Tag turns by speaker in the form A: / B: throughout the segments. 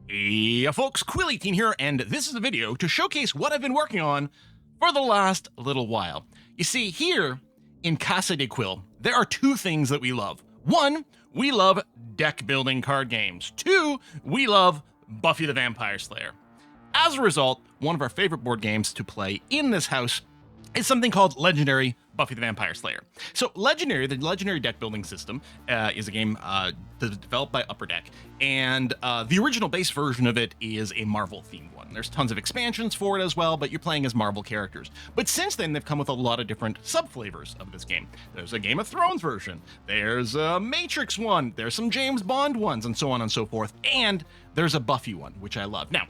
A: Hey folks, Quill18 here, and this is a video to showcase what I've been working on for the last little while. You see, here in Casa de Quill, there are two things that we love. One, we love deck building card games. Two, we love Buffy the Vampire Slayer. As a result, one of our favorite board games to play in this house is something called Legendary Buffy the Vampire Slayer. So Legendary, the Legendary deck building system, is a game developed by Upper Deck, and the original base version of it is a Marvel-themed one. There's tons of expansions for it as well, but you're playing as Marvel characters. But since then, they've come with a lot of different sub-flavors of this game. There's a Game of Thrones version, there's a Matrix one, there's some James Bond ones, and so on and so forth, and there's a Buffy one, which I love. Now,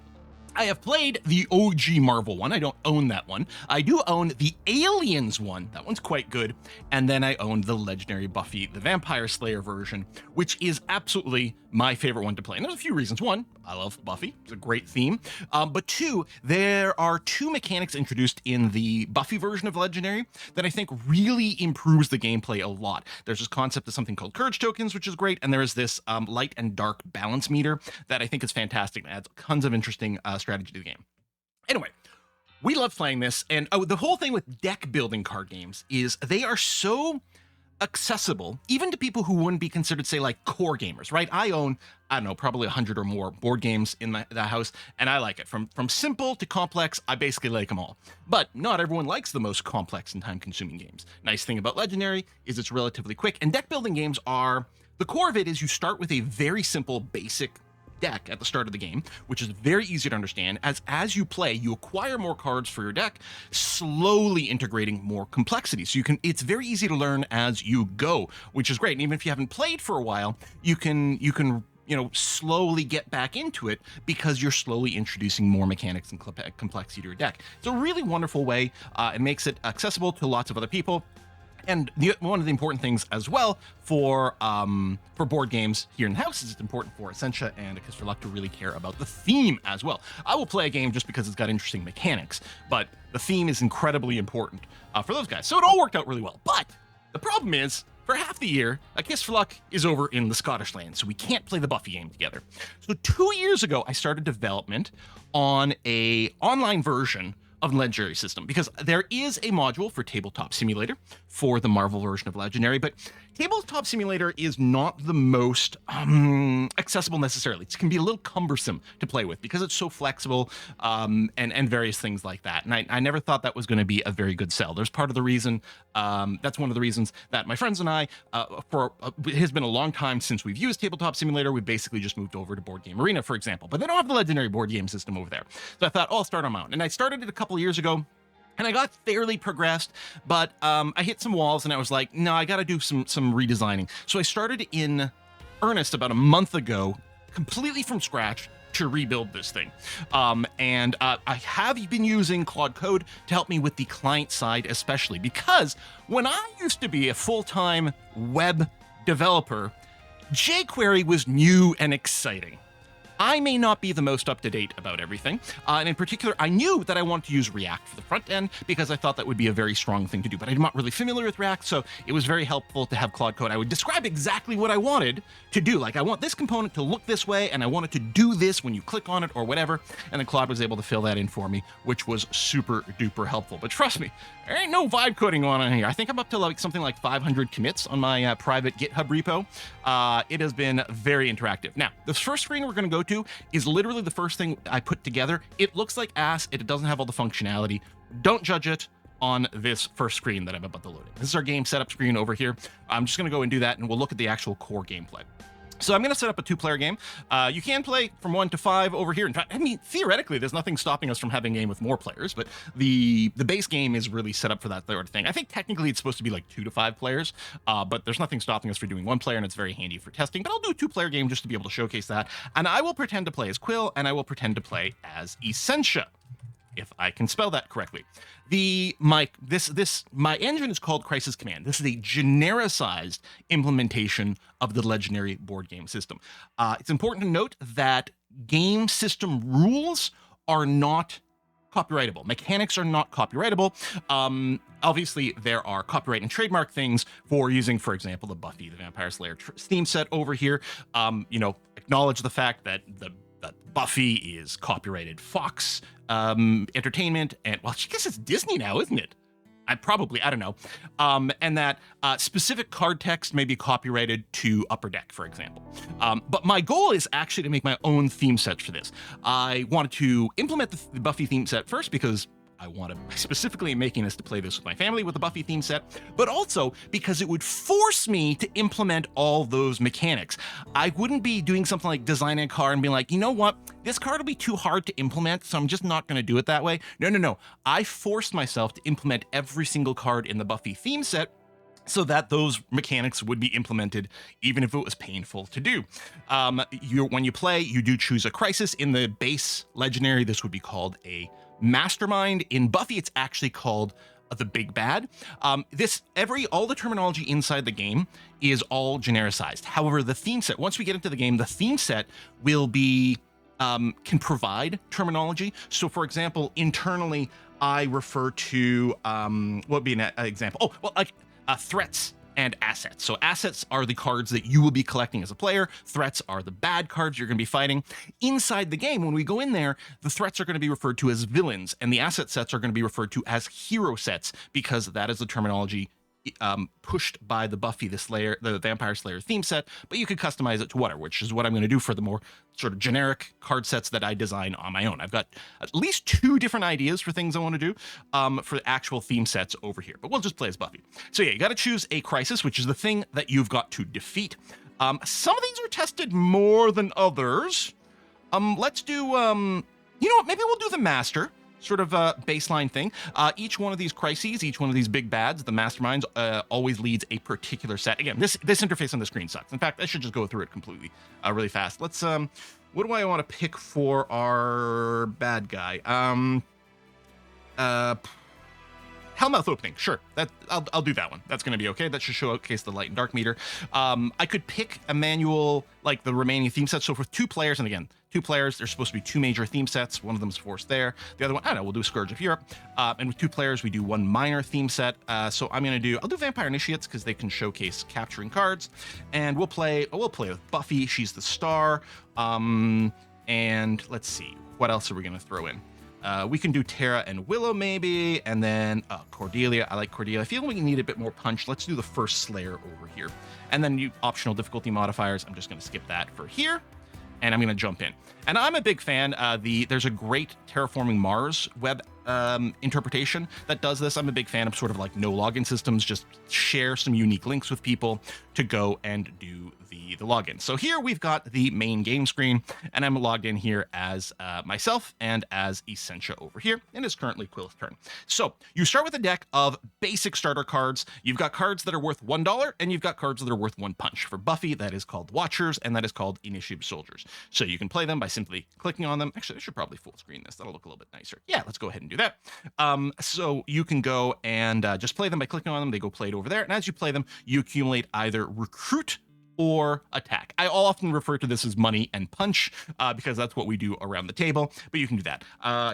A: I have played the OG Marvel one. I don't own that one. I do own the Aliens one. That one's quite good. And then I own the Legendary Buffy the Vampire Slayer version, which is absolutely my favorite one to play. And there's a few reasons. One, I love Buffy. It's a great theme. But two, there are two mechanics introduced in the Buffy version of Legendary that I think really improves the gameplay a lot. There's this concept of something called courage tokens, which is great. And there is this light and dark balance meter that I think is fantastic. It adds tons of interesting strategy to the game. Anyway, we love playing this, and the whole thing with deck building card games is they are so accessible, even to people who wouldn't be considered, say, like core gamers, right? I own, I don't know, probably 100 or more board games in the house, and I like it. From simple to complex, I basically like them all. But not everyone likes the most complex and time-consuming games. Nice thing about Legendary is it's relatively quick, and deck building games are, the core of it is you start with a very simple, basic deck at the start of the game, which is very easy to understand. As you play, you acquire more cards for your deck, slowly integrating more complexity. So it's very easy to learn as you go, which is great. And even if you haven't played for a while, you can slowly get back into it because you're slowly introducing more mechanics and complexity to your deck. It's a really wonderful way. It makes it accessible to lots of other people. And one of the important things as well for board games here in the house is it's important for Essentia and A Kiss for Luck to really care about the theme as well. I will play a game just because it's got interesting mechanics, but the theme is incredibly important for those guys. So it all worked out really well. But the problem is, for half the year, A Kiss for Luck is over in the Scottish land, so we can't play the Buffy game together. So 2 years ago, I started development on an online version of the Legendary system, because there is a module for Tabletop Simulator for the Marvel version of Legendary, but Tabletop Simulator is not the most accessible necessarily. It can be a little cumbersome to play with because it's so flexible and various things like that. And I never thought that was going to be a very good sell. There's part of the reason, that's one of the reasons that my friends and I, it has been a long time since we've used Tabletop Simulator. We've basically just moved over to Board Game Arena, for example, but they don't have the Legendary board game system over there. So I thought, oh, I'll start on my own. And I started it a couple of years ago, and I got fairly progressed, but I hit some walls and I was like, no, I got to do some redesigning. So I started in earnest about a month ago, completely from scratch, to rebuild this thing. And I have been using Claude Code to help me with the client side, especially because when I used to be a full-time web developer, jQuery was new and exciting. I may not be the most up-to-date about everything, and in particular, I knew that I wanted to use React for the front end because I thought that would be a very strong thing to do, but I'm not really familiar with React, so it was very helpful to have Claude Code. I would describe exactly what I wanted to do, like I want this component to look this way, and I want it to do this when you click on it or whatever, and then Claude was able to fill that in for me, which was super duper helpful. But trust me, there ain't no vibe coding going on here. I think I'm up to like something like 500 commits on my private GitHub repo. It has been very interactive. Now, the first screen we're going to go to is literally the first thing I put together. It looks like ass. It doesn't have all the functionality. Don't judge it on this first screen that I'm about to load in. This is our game setup screen over here. I'm just going to go and do that, and we'll look at the actual core gameplay. So I'm going to set up a 2-player game. You can play from 1 to 5 over here. In fact, I mean, theoretically, there's nothing stopping us from having a game with more players, but the base game is really set up for that sort of thing. I think technically it's supposed to be like 2 to 5 players, but there's nothing stopping us from doing 1 player, and it's very handy for testing. But I'll do a 2-player game just to be able to showcase that. And I will pretend to play as Quill, and I will pretend to play as Essentia, if I can spell that correctly. My engine is called Crisis Command. This is a genericized implementation of the Legendary board game system. It's important to note that game system rules are not copyrightable. Mechanics are not copyrightable. Obviously, there are copyright and trademark things for using, for example, the Buffy the Vampire Slayer Steam set over here. Acknowledge the fact that the that Buffy is copyrighted Fox Entertainment, and well, I guess it's Disney now, isn't it? I don't know. And that specific card text may be copyrighted to Upper Deck, for example. But my goal is actually to make my own theme sets for this. I wanted to implement the Buffy theme set first because I want to specifically making this to play this with my family with the Buffy theme set, but also because it would force me to implement all those mechanics. I wouldn't be doing something like designing a card and being like, you know what, this card will be too hard to implement, so I'm just not going to do it that way. No. I forced myself to implement every single card in the Buffy theme set so that those mechanics would be implemented, even if it was painful to do. When you play, you do choose a crisis. In the base legendary, this would be called a mastermind. In Buffy, it's actually called the Big Bad. All the terminology inside the game is all genericized. However, the theme set, once we get into the game, the theme set will be can provide terminology. So, for example, internally, I refer to what would be an example? Threats and assets. So assets are the cards that you will be collecting as a player. Threats are the bad cards you're going to be fighting. Inside the game, when we go in there, the threats are going to be referred to as villains, and the asset sets are going to be referred to as hero sets, because that is the terminology pushed by the Buffy the Vampire Slayer theme set, but you could customize it to whatever, which is what I'm going to do for the more sort of generic card sets that I design on my own. I've got at least 2 different ideas for things I want to do for the actual theme sets over here, but we'll just play as Buffy. So yeah, you got to choose a crisis, which is the thing that you've got to defeat. Some of these are tested more than others. Let's do, you know what, maybe we'll do the master. Sort of a baseline thing. Each one of these crises, each one of these big bads, the masterminds, always leads a particular set. Again, this interface on the screen sucks. In fact, I should just go through it completely, really fast. Let's, what do I want to pick for our bad guy? Hellmouth opening, sure. I'll do that one. That's going to be okay. That should showcase the light and dark meter. I could pick a manual, like the remaining theme sets. So for 2 players, and again, 2 players, there's supposed to be 2 major theme sets. One of them is forced there. The other one, I don't know, we'll do Scourge of Europe. And with 2 players, we do 1 minor theme set. So I'll do Vampire Initiates because they can showcase capturing cards. And we'll play with Buffy. She's the star. And let's see, what else are we going to throw in? We can do Tara and Willow maybe, and then Cordelia. I like Cordelia. I feel we need a bit more punch. Let's do the first Slayer over here. And then optional difficulty modifiers. I'm just going to skip that for here, and I'm going to jump in. And I'm a big fan. There's a great Terraforming Mars web interpretation that does this. I'm a big fan of sort of like no login systems. Just share some unique links with people to go and do the login. So here we've got the main game screen, and I'm logged in here as myself and as Essentia over here, and it's currently Quill's turn. So you start with a deck of basic starter cards. You've got cards that are worth $1, and you've got cards that are worth 1 punch. For Buffy, that is called Watchers, and that is called Initiative Soldiers. So you can play them by simply clicking on them. Actually, I should probably full screen this. That'll look a little bit nicer. Yeah, let's go ahead and do that. So you can go and just play them by clicking on them. They go played over there, and as you play them, you accumulate either recruit or attack. I often refer to this as money and punch because that's what we do around the table, but you can do that.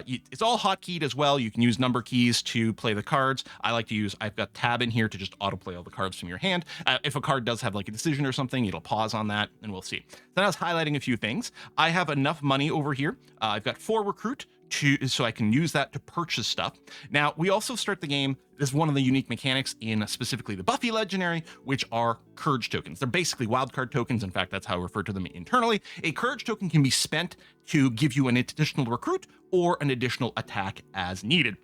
A: It's all hotkeyed as well. You can use number keys to play the cards. I've got tab in here to just autoplay all the cards from your hand. If a card does have like a decision or something, it'll pause on that and we'll see. Then I was highlighting a few things. I have enough money over here. I've got 4 recruit so I can use that to purchase stuff. Now, we also start the game. This is one of the unique mechanics in specifically the Buffy Legendary, which are Courage tokens. They're basically wildcard tokens. In fact, that's how I refer to them internally. A Courage token can be spent to give you an additional recruit or an additional attack as needed.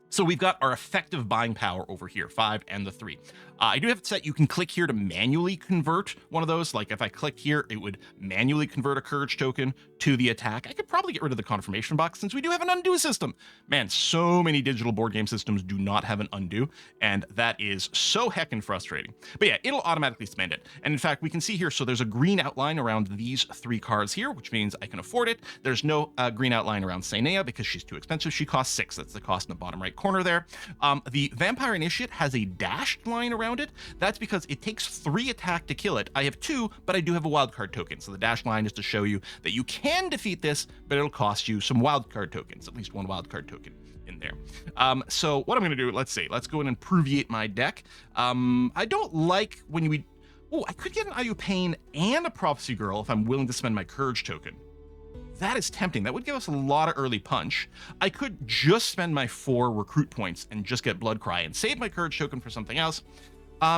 A: So we've got our effective buying power over here, 5 and the 3. I do have it set. You can click here to manually convert one of those. Like if I clicked here, it would manually convert a Courage token to the attack. I could probably get rid of the confirmation box since we do have an undo system. Man, so many digital board game systems do not have an undo, and that is so heckin' frustrating. But yeah, it'll automatically spend it. And in fact, we can see here, so there's a green outline around these 3 cards here, which means I can afford it. There's no green outline around Snail because she's too expensive. She costs 6. That's the cost in the bottom right corner there. The Vampire Initiate has a dashed line around it. That's because it takes 3 attack to kill it. I have 2, but I do have a wildcard token. So the dashed line is to show you that you can defeat this, but it'll cost you some wildcard tokens, at least 1 wildcard token in there. So what I'm going to do, let's go in and proviate my deck. I don't like when we... Oh, I could get an IU Pain and a Prophecy Girl if I'm willing to spend my Courage token. that is tempting. That would give us a lot of early punch. I could just spend my 4 recruit points and just get Blood Cry and save my courage token for something else.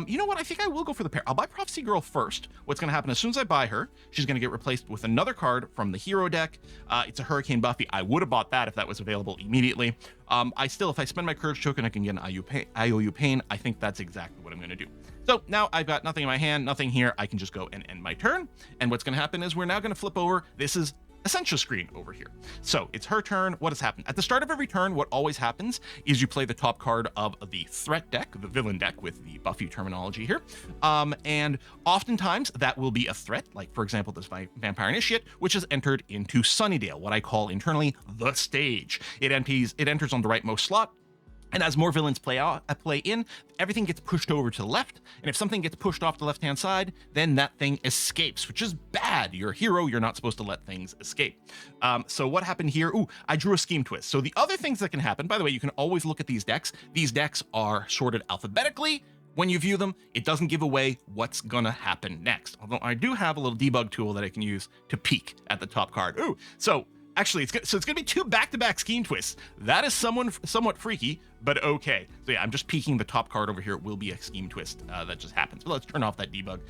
A: You know what? I think I will go for the pair. I'll buy Prophecy Girl first. What's going to happen as soon as I buy her, she's going to get replaced with another card from the hero deck. It's a Hurricane Buffy. I would have bought that if that was available immediately. If I spend my courage token, I can get an IOU Pain. I think that's exactly what I'm going to do. So now I've got nothing in my hand, nothing here. I can just go and end my turn. And what's going to happen is we're now going to flip over. This is Essential screen over here. So it's her turn. What has happened? At the start of every turn, what always happens is you play the top card of the threat deck, the villain deck with the Buffy terminology here. And oftentimes that will be a threat, like for example, this Vampire Initiate, which has entered into Sunnydale, what I call internally the stage. It enters on the rightmost slot. And as more villains play in, everything gets pushed over to the left. And if something gets pushed off the left-hand side, then that thing escapes, which is bad. You're a hero. You're not supposed to let things escape. So what happened here? Ooh, I drew a Scheme Twist. So the other things that can happen, by the way, you can always look at these decks. These decks are sorted alphabetically. When you view them, it doesn't give away what's gonna happen next. Although I do have a little debug tool that I can use to peek at the top card. Ooh, so actually, it's gonna be 2 back-to-back Scheme Twists. That is somewhat freaky, but okay. So yeah, I'm just peeking the top card over here. It will be a Scheme Twist that just happens. But let's turn off that debug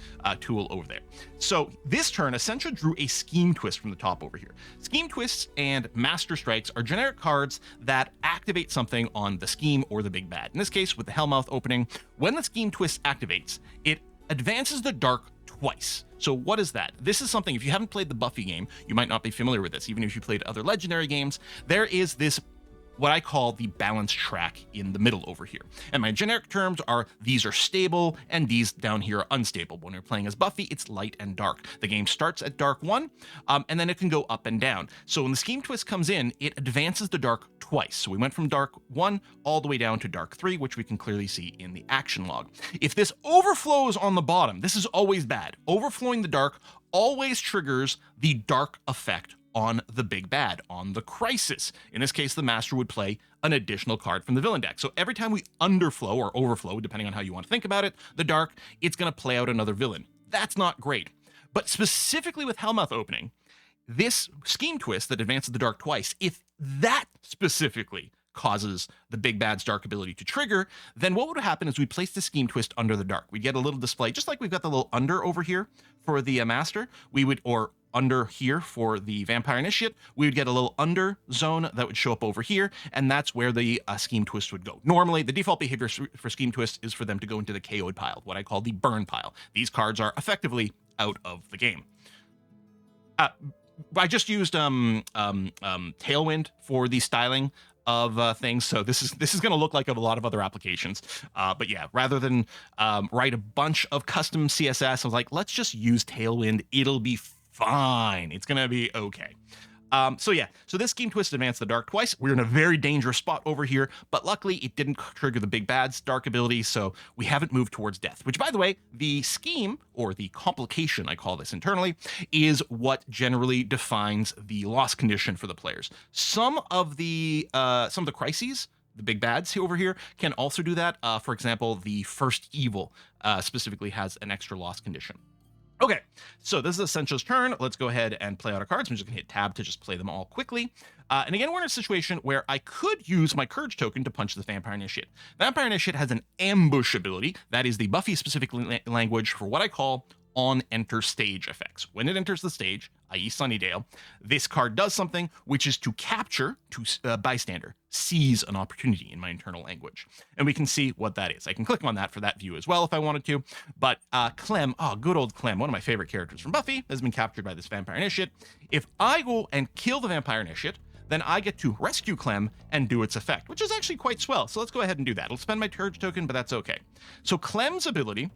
A: tool over there. So this turn, Essentia drew a Scheme Twist from the top over here. Scheme Twists and Master Strikes are generic cards that activate something on the Scheme or the Big Bad. In this case, with the Hellmouth opening, when the Scheme Twist activates, it advances the dark twice. So what is that? This is something, if you haven't played the Buffy game, you might not be familiar with this, even if you played other legendary games. There is this, what I call the balance track in the middle over here. And my generic terms are, these are stable and these down here are unstable. When you're playing as Buffy, it's light and dark. The game starts at dark 1, and then it can go up and down. So when the Scheme Twist comes in, it advances the dark twice. So we went from dark 1 all the way down to dark 3, which we can clearly see in the action log. If this overflows on the bottom, this is always bad. Overflowing the dark always triggers the dark effect on the Big Bad, on the Crisis. In this case, the Master would play an additional card from the villain deck. So every time we underflow or overflow, depending on how you want to think about it, the dark, it's going to play out another villain. That's not great. But specifically with Hellmouth opening, this Scheme Twist that advances the dark twice, if that specifically causes the Big Bad's dark ability to trigger, then what would happen is we'd place the Scheme Twist under the dark. We'd get a little display, just like we've got the little under over here for the Master. We would, or under here for the Vampire Initiate, we would get a little under zone that would show up over here, and that's where the Scheme Twist would go. Normally, the default behavior for Scheme Twist is for them to go into the KO'd pile, what I call the burn pile. These cards are effectively out of the game. I just used Tailwind for the styling of things, so this is going to look like a lot of other applications, but yeah, rather than write a bunch of custom CSS, I was like, let's just use Tailwind. It'll be fine. It's gonna be okay. So this Scheme Twist advanced the dark twice. We're in a very dangerous spot over here, but luckily it didn't trigger the Big Bad's dark ability, so we haven't moved towards death, which, by the way, the scheme, or the complication, I call this internally, is what generally defines the loss condition for the players. Some of the crises, the Big Bads over here, can also do that. For example, the First Evil specifically has an extra loss condition. Okay, so this is Essential's turn. Let's go ahead and play out our cards. I'm just gonna hit tab to just play them all quickly. And again, we're in a situation where I could use my Courage token to punch the Vampire Initiate. Vampire Initiate has an ambush ability. That is the Buffy specific language for what I call on enter stage effects. When it enters the stage, i.e. Sunnydale, this card does something, which is to capture, to bystander, seize an opportunity in my internal language. And we can see what that is. I can click on that for that view as well if I wanted to. But Clem, good old Clem, one of my favorite characters from Buffy, has been captured by this Vampire Initiate. If I go and kill the Vampire Initiate, then I get to rescue Clem and do its effect, which is actually quite swell. So let's go ahead and do that. I'll spend my Courage token, but that's okay. So Clem's ability,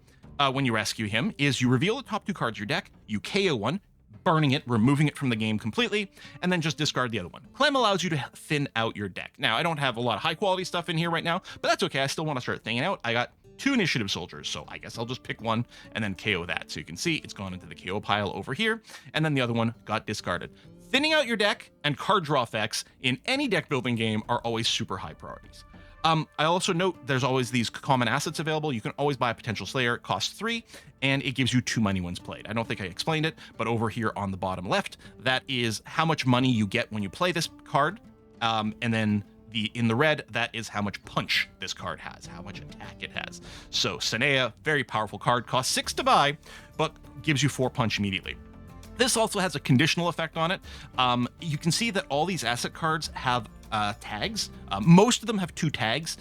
A: when you rescue him, is you reveal the top 2 cards of your deck, you KO one, burning it, removing it from the game completely, and then just discard the other one. Clem allows you to thin out your deck. Now, I don't have a lot of high quality stuff in here right now, but that's okay. I still want to start thinning out. I got 2 initiative soldiers, so I guess I'll just pick one and then KO that. So you can see it's gone into the KO pile over here, and then the other one got discarded. Thinning out your deck and card draw effects in any deck building game are always super high priorities. I also note there's always these common assets available. You can always buy a potential slayer. It costs 3, and it gives you 2 money once played. I don't think I explained it, but over here on the bottom left, that is how much money you get when you play this card. And then in the red, that is how much punch this card has, how much attack it has. So Sanea, very powerful card, costs 6 to buy, but gives you 4 punch immediately. This also has a conditional effect on it. You can see that all these asset cards have tags. Most of them have 2 tags.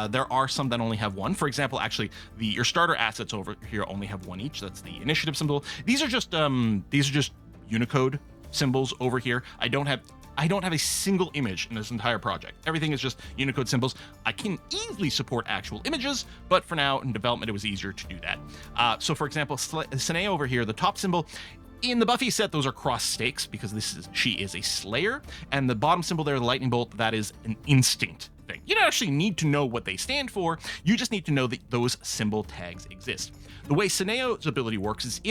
A: There are some that only have 1. For example, actually, your starter assets over here only have 1 each. That's the initiative symbol. These are just Unicode symbols over here. I don't have a single image in this entire project. Everything is just Unicode symbols. I can easily support actual images, but for now in development, it was easier to do that. So for example, Sanea over here, the top symbol, in the Buffy set, those are cross stakes because she is a slayer, and the bottom symbol there, the lightning bolt, that is an instinct thing. You don't actually need to know what they stand for. You just need to know that those symbol tags exist. The way Sanea's ability works is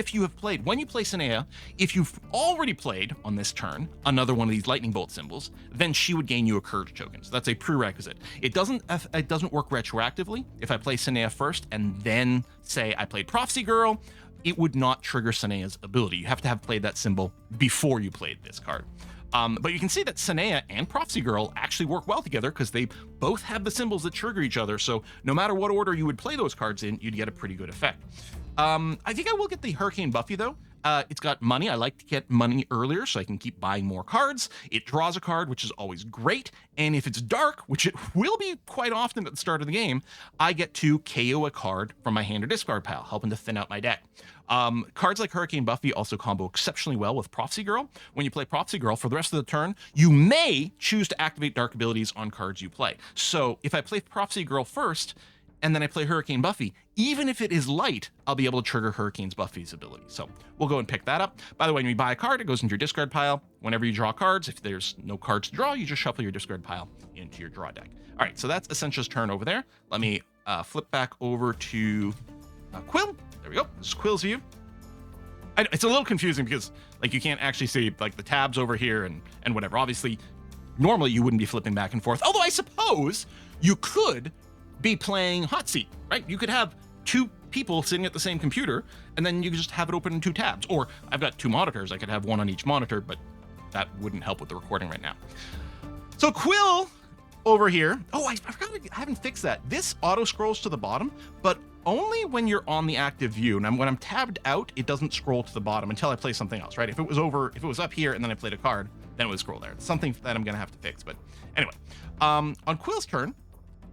A: when you play Sanea, if you've already played on this turn another one of these lightning bolt symbols, then she would gain you a courage token. So that's a prerequisite. It doesn't work retroactively. If I play Sanea first and then say I played Prophecy Girl, it would not trigger Sanea's ability. You have to have played that symbol before you played this card. But you can see that Sanea and Prophecy Girl actually work well together because they both have the symbols that trigger each other. So no matter what order you would play those cards in, you'd get a pretty good effect. I think I will get the Hurricane Buffy though. It's got money. I like to get money earlier so I can keep buying more cards. It draws a card, which is always great. And if it's dark, which it will be quite often at the start of the game, I get to KO a card from my hand or discard pile, helping to thin out my deck. Cards like Hurricane Buffy also combo exceptionally well with Prophecy Girl. When you play Prophecy Girl, for the rest of the turn, you may choose to activate dark abilities on cards you play. So if I play Prophecy Girl first, and then I play Hurricane Buffy, even if it is light, I'll be able to trigger Hurricane Buffy's ability. So we'll go and pick that up. By the way, when you buy a card, it goes into your discard pile. Whenever you draw cards, if there's no cards to draw, you just shuffle your discard pile into your draw deck. All right, so that's Essentia's turn over there. Let me flip back over to Quill. There we go. This is Quill's view. It's a little confusing because like you can't actually see like the tabs over here and whatever. Obviously, normally you wouldn't be flipping back and forth. Although I suppose you could be playing hot seat, right? You could have 2 people sitting at the same computer and then you could just have it open in 2 tabs. Or I've got 2 monitors. I could have 1 on each monitor, but that wouldn't help with the recording right now. So Quill over here. Oh, I forgot, I haven't fixed that. This auto scrolls to the bottom, but only when you're on the active view. And when I'm tabbed out, it doesn't scroll to the bottom until I play something else, right? If it was up here and then I played a card, then it would scroll there. It's something that I'm gonna have to fix, but anyway. On Quill's turn,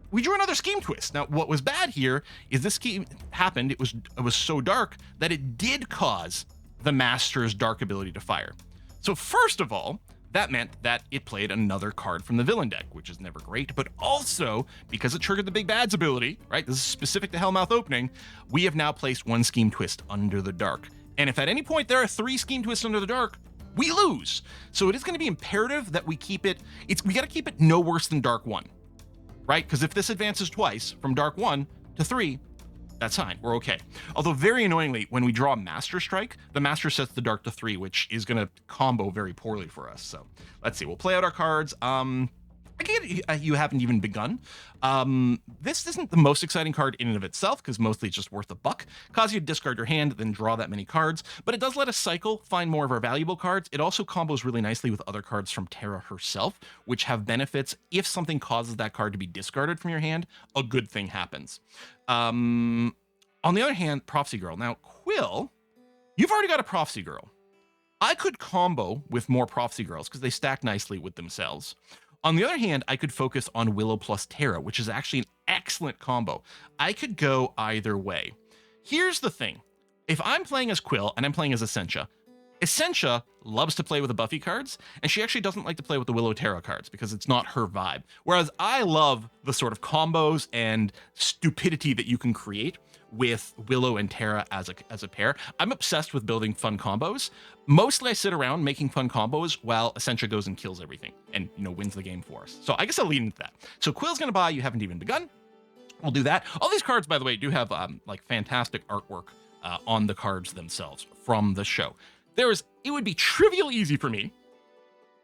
A: we drew another scheme twist. Now, what was bad here is this scheme happened. It was so dark that it did cause the Master's dark ability to fire. So first of all, that meant that it played another card from the villain deck, which is never great, but also because it triggered the Big Bad's ability, right? This is specific to Hellmouth Opening. We have now placed 1 scheme twist under the dark. And if at any point there are 3 scheme twists under the dark, we lose. So it is going to be imperative that we keep it, we got to keep it no worse than Dark 1. Right? Because if this advances twice from Dark 1 to 3, that's fine. We're okay. Although very annoyingly, when we draw Master Strike, the Master sets the Dark to 3, which is going to combo very poorly for us. So let's see. We'll play out our cards. I get you haven't even begun. This isn't the most exciting card in and of itself, because mostly it's just worth a buck. Cause you to discard your hand, then draw that many cards, but it does let us cycle, find more of our valuable cards. It also combos really nicely with other cards from Terra herself, which have benefits. If something causes that card to be discarded from your hand, a good thing happens. On the other hand, Prophecy Girl. Now, Quill, you've already got a Prophecy Girl. I could combo with more Prophecy Girls because they stack nicely with themselves. On the other hand, I could focus on Willow plus Terra, which is actually an excellent combo. I could go either way. Here's the thing. If I'm playing as Quill and I'm playing as Essentia, Essentia loves to play with the Buffy cards, and she actually doesn't like to play with the Willow Terra cards because it's not her vibe. Whereas I love the sort of combos and stupidity that you can create with Willow and Terra as a pair. I'm obsessed with building fun combos. Mostly I sit around making fun combos while Essentia goes and kills everything and, wins the game for us. So I guess I'll lead into that. So Quill's gonna buy You Haven't Even Begun. We'll do that. All these cards, by the way, do have like fantastic artwork on the cards themselves from the show. It would be trivial easy for me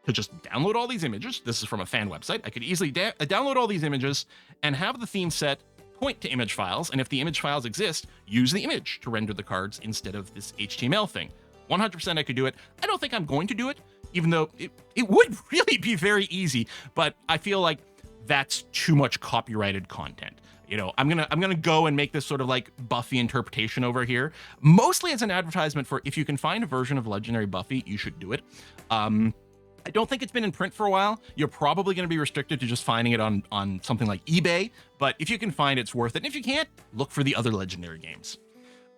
A: to just download all these images. This is from a fan website. I could easily download all these images and have the theme set point to image files. And if the image files exist, use the image to render the cards instead of this HTML thing. 100% I could do it. I don't think I'm going to do it, even though it would really be very easy, but I feel like that's too much copyrighted content. You know, I'm gonna go and make this sort of like Buffy interpretation over here, mostly as an advertisement for if you can find a version of Legendary Buffy, you should do it. I don't think it's been in print for a while. You're probably going to be restricted to just finding it on something like eBay, but if you can find it, it's worth it. And if you can't, look for the other Legendary games.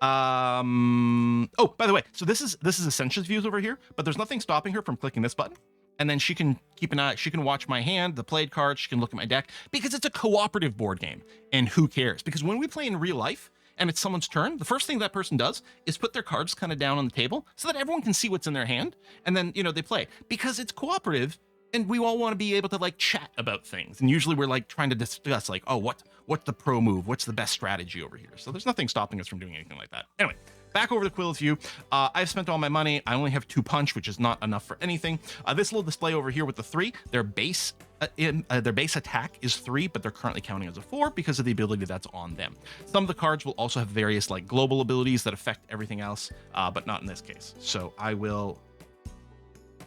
A: Oh, by the way, so this is Essentia's views over here, but there's nothing stopping her from clicking this button. And then she can keep an eye, she can watch my hand, the played cards, she can look at my deck, because it's a cooperative board game. And who cares? Because when we play in real life and it's someone's turn, the first thing that person does is put their cards kind of down on the table so that everyone can see what's in their hand. And then, you know, they play because it's cooperative and we all want to be able to like chat about things. And usually we're like trying to discuss like, oh, what's the pro move? What's the best strategy over here? So there's nothing stopping us from doing anything like that. Anyway, back over to Quill's view. I've spent all my money. I only have 2 punch, which is not enough for anything. This little display over here with the 3, their base attack is 3, but they're currently counting as a 4 because of the ability that's on them. Some of the cards will also have various like global abilities that affect everything else, but not in this case. So I will.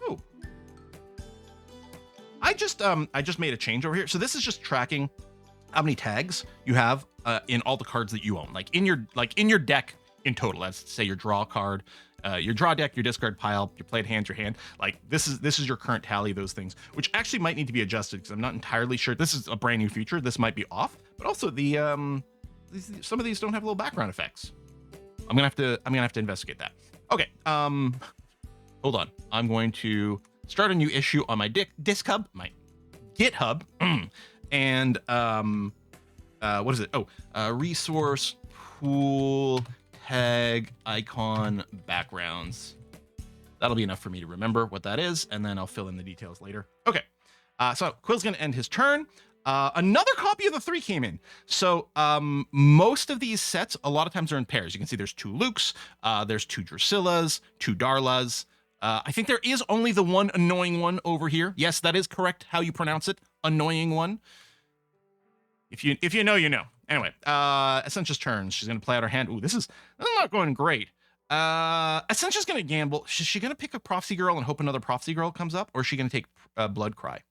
A: Oh, I just made a change over here. So this is just tracking how many tags you have in all the cards that you own, like in your deck. In total, let's say your draw card, your draw deck, your discard pile, your played hand, your hand. Like this is your current tally of those things, which actually might need to be adjusted because I'm not entirely sure. This is a brand new feature. This might be off, but also the some of these don't have little background effects. I'm gonna have to investigate that. Okay, hold on. I'm going to start a new issue on my GitHub, and what is it? Oh, resource pool. Tag icon backgrounds. That'll be enough for me to remember what that is, and then I'll fill in the details later. Okay, so Quill's gonna end his turn. Another copy of the 3 came in. So most of these sets, a lot of times are in pairs. You can see there's 2 Lukes, there's 2 Drusillas, 2 Darlas. I think there is only the one annoying one over here. Yes, that is correct how you pronounce it, annoying one. If you know, you know. Anyway, Essentia's turn. She's going to play out her hand. Ooh, this is not going great. Essentia's going to gamble. Is she going to pick a Prophecy Girl and hope another Prophecy Girl comes up? Or is she going to take Blood Cry?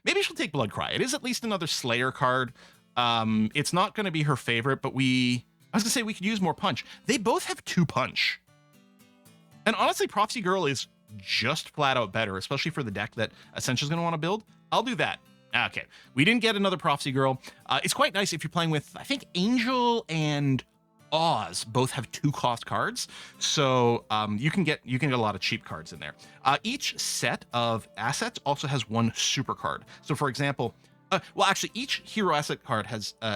A: Maybe she'll take Blood Cry. It is at least another Slayer card. It's not going to be her favorite, but I was going to say we could use more punch. They both have 2 punch. And honestly, Prophecy Girl is just flat out better, especially for the deck that Essentia's going to want to build. I'll do that. Okay, we didn't get another Prophecy Girl. It's quite nice if you're playing with, I think, Angel and Oz both have 2 cost cards, so you can get a lot of cheap cards in there. Each set of assets also has 1 super card. So, for example, well, actually, each hero asset card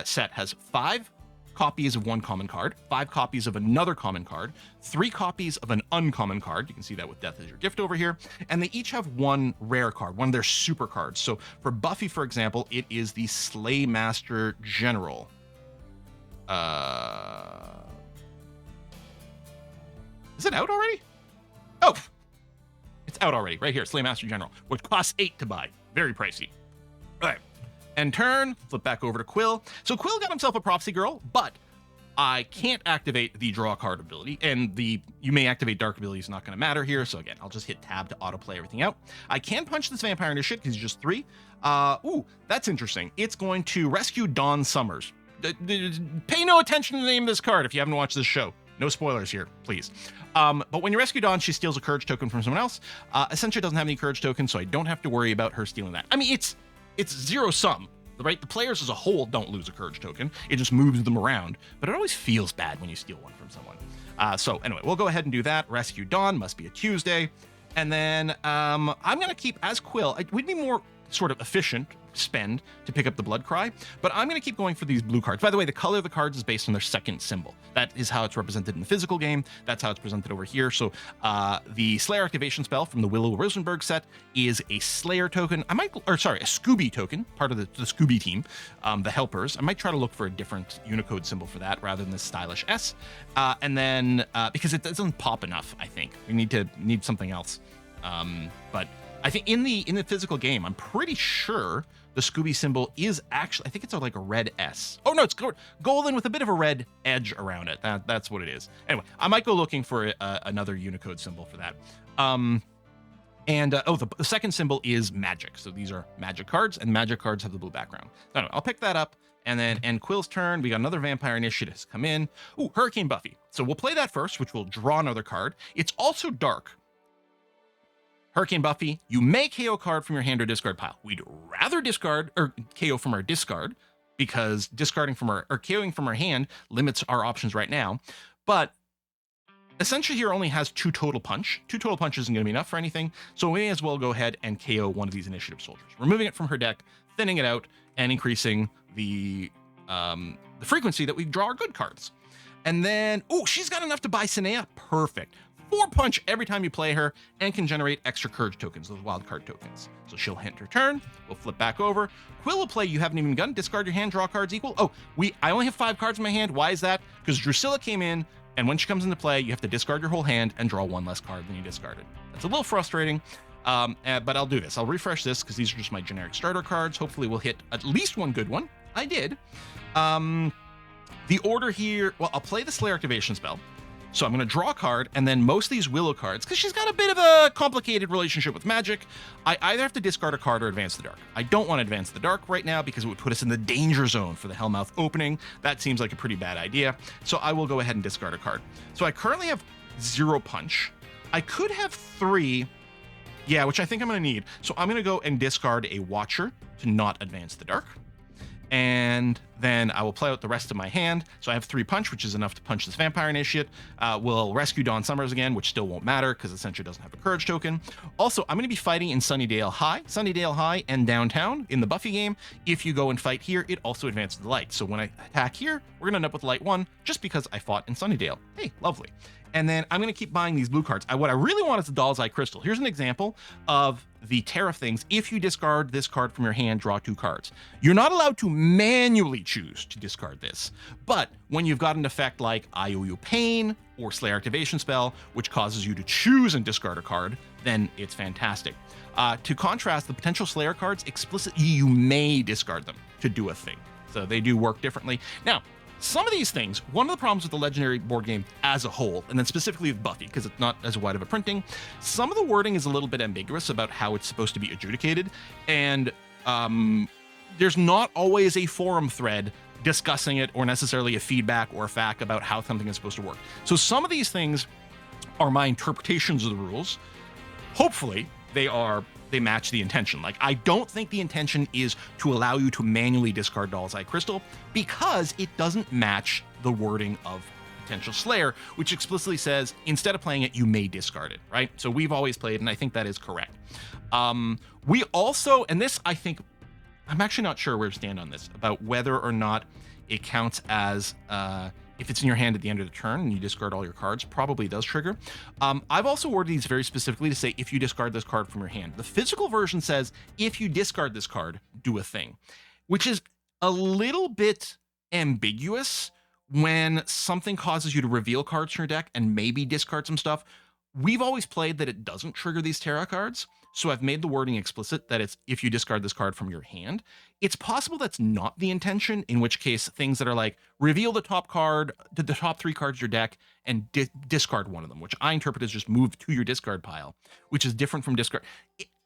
A: set has 5 copies of 1 common card, 5 copies of another common card, 3 copies of an uncommon card. You can see that with Death as Your Gift over here. And they each have 1 rare card, one of their super cards. So for Buffy, for example, it is the Slaymaster General. Is it out already? Oh, it's out already. Right here, Slaymaster General, which costs 8 to buy. Very pricey. All right. End turn, flip back over to Quill. So Quill got himself a Prophecy Girl, but I can't activate the draw card ability, and you may activate dark ability is not going to matter here. So again, I'll just hit tab to autoplay everything out. I can punch this Vampire into shit because he's just 3. Ooh, that's interesting. It's going to rescue Dawn Summers. Pay no attention to the name of this card if you haven't watched this show. No spoilers here, please. But when you rescue Dawn, she steals a courage token from someone else. Essentia doesn't have any courage tokens, so I don't have to worry about her stealing that. I mean, it's zero sum, right? The players as a whole don't lose a courage token. It just moves them around, but it always feels bad when you steal one from someone. So anyway, we'll go ahead and do that. Rescue Dawn, must be a Tuesday. And then I'm going to keep, as Quill, we'd be more sort of efficient spend to pick up the Blood Cry, but I'm going to keep going for these blue cards. By the way, the color of the cards is based on their second symbol. That is how it's represented in the physical game. That's how it's presented over here. So the Slayer activation spell from the Willow Rosenberg set is a Slayer token. a Scooby token, part of the Scooby team, the Helpers. I might try to look for a different Unicode symbol for that rather than this stylish S. And then because it doesn't pop enough, I think we need something else. But I think in the physical game, I'm pretty sure the Scooby symbol is actually, I think it's like a red S. Oh no, it's golden with a bit of a red edge around it. That's what it is. Anyway, I might go looking for another Unicode symbol for that. The second symbol is magic. So these are magic cards, and magic cards have the blue background. So anyway, I'll pick that up, and then end Quill's turn. We got another Vampire Initiatives come in. Ooh, Hurricane Buffy. So we'll play that first, which will draw another card. It's also dark. Hurricane Buffy, you may KO card from your hand or discard pile. We'd rather discard or KO from our discard, because discarding from our or KOing from our hand limits our options right now. But essentially here only has 2 total punch. 2 total punch isn't going to be enough for anything, so we may as well go ahead and KO one of these initiative soldiers, removing it from her deck, thinning it out, and increasing the frequency that we draw our good cards. And then, oh, she's got enough to buy Sinea. Perfect. 4 punch every time you play her, and can generate extra courage tokens, those wild card tokens. So she'll hit her turn, we'll flip back over. Quill will play You Haven't Even Begun, discard your hand, draw cards equal. Oh, I only have 5 cards in my hand. Why is that? Because Drusilla came in, and when she comes into play, you have to discard your whole hand and draw 1 less card than you discarded. That's a little frustrating, but I'll do this. I'll refresh this because these are just my generic starter cards. Hopefully we'll hit at least 1 good one. I did. The order here, well, I'll play the Slayer activation spell. So I'm going to draw a card, and then most of these Willow cards, because she's got a bit of a complicated relationship with magic, I either have to discard a card or advance the dark. I don't want to advance the dark right now because it would put us in the danger zone for the Hellmouth opening. That seems like a pretty bad idea. So I will go ahead and discard a card. So I currently have 0 punch. I could have 3, yeah, which I think I'm going to need. So I'm going to go and discard a Watcher to not advance the dark. And then I will play out the rest of my hand. So I have 3 punch, which is enough to punch this Vampire Initiate. We'll rescue Dawn Summers again, which still won't matter because essentially doesn't have a courage token. Also, I'm going to be fighting in Sunnydale High and downtown in the Buffy game. If you go and fight here, it also advances the light. So when I attack here, we're going to end up with light 1 just because I fought in Sunnydale. Hey, lovely. And then I'm going to keep buying these blue cards. What I really want is the Doll's Eye Crystal. Here's an example of the Tariff things. If you discard this card from your hand, draw 2 cards. You're not allowed to manually choose to discard this. But when you've got an effect like I Owe You Pain or Slayer Activation Spell, which causes you to choose and discard a card, then it's fantastic. To contrast, the potential Slayer cards, explicitly you may discard them to do a thing. So they do work differently. Now, some of these things, one of the problems with the Legendary board game as a whole, and then specifically with Buffy, because it's not as wide of a printing, some of the wording is a little bit ambiguous about how it's supposed to be adjudicated, and there's not always a forum thread discussing it or necessarily a feedback or a fact about how something is supposed to work. So some of these things are my interpretations of the rules. Hopefully, they match the intention. Like, I don't think the intention is to allow you to manually discard Doll's Eye Crystal because it doesn't match the wording of Potential Slayer, which explicitly says instead of playing it, you may discard it, right? So we've always played, and I think that is correct. We also, and this, I think, I'm actually not sure where to stand on this, about whether or not it counts as, if it's in your hand at the end of the turn and you discard all your cards, probably does trigger. I've also worded these very specifically to say if you discard this card from your hand. The physical version says if you discard this card, do a thing, which is a little bit ambiguous when something causes you to reveal cards from your deck and maybe discard some stuff. We've always played that it doesn't trigger these Terra cards, so I've made the wording explicit that it's if you discard this card from your hand. It's possible that's not the intention, in which case things that are like reveal the top card, the top 3 cards of your deck, and discard one of them, which I interpret as just move to your discard pile, which is different from discard.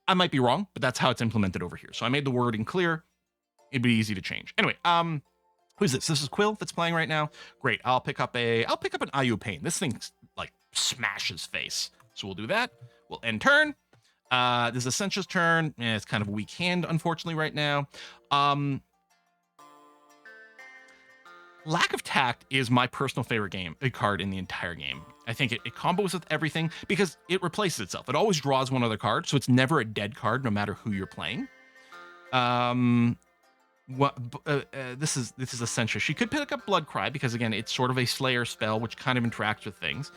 A: I might be wrong, but that's how it's implemented over here. So I made the wording clear. It'd be easy to change. Anyway, who's this? This is Quill that's playing right now. Great. I'll pick up an IU Pain. This thing like smashes face. So we'll do that. We'll end turn. This is Essentia's turn. It's kind of a weak hand, unfortunately, right now. Lack of Tact is my personal favorite card in the entire game. I think it combos with everything because it replaces itself. It always draws one other card, so it's never a dead card, no matter who you're playing. This is Essentia. She could pick up Blood Cry because, again, it's sort of a Slayer spell, which kind of interacts with things.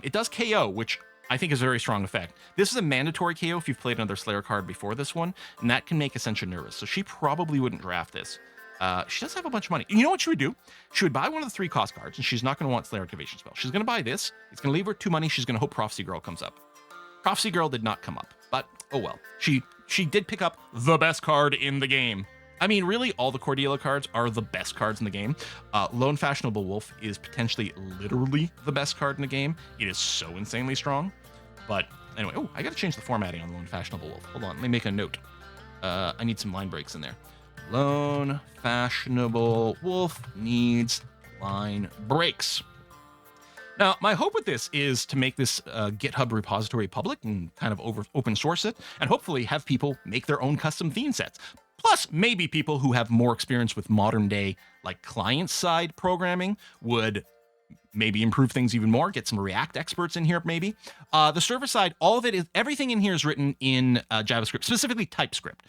A: It does KO, which I think is a very strong effect. This is a mandatory KO if you've played another Slayer card before this one, and that can make Essentia nervous. So she probably wouldn't draft this. She does have a bunch of money. You know what she would do? She would buy one of the 3 cost cards, and she's not going to want Slayer Activation Spell. She's going to buy this. It's going to leave her 2 money. She's going to hope Prophecy Girl comes up. Prophecy Girl did not come up, but oh well. She did pick up the best card in the game. I mean, really, all the Cordelia cards are the best cards in the game. Lone Fashionable Wolf is potentially literally the best card in the game. It is so insanely strong. But anyway, oh, I got to change the formatting on Lone Fashionable Wolf. Hold on, let me make a note. I need some line breaks in there. Lone Fashionable Wolf needs line breaks. Now, my hope with this is to make this GitHub repository public and kind of open source it, and hopefully have people make their own custom theme sets. Plus, maybe people who have more experience with modern day, like client-side programming would maybe improve things even more, get some React experts in here maybe. The server side, all of it is, everything in here is written in JavaScript, specifically TypeScript,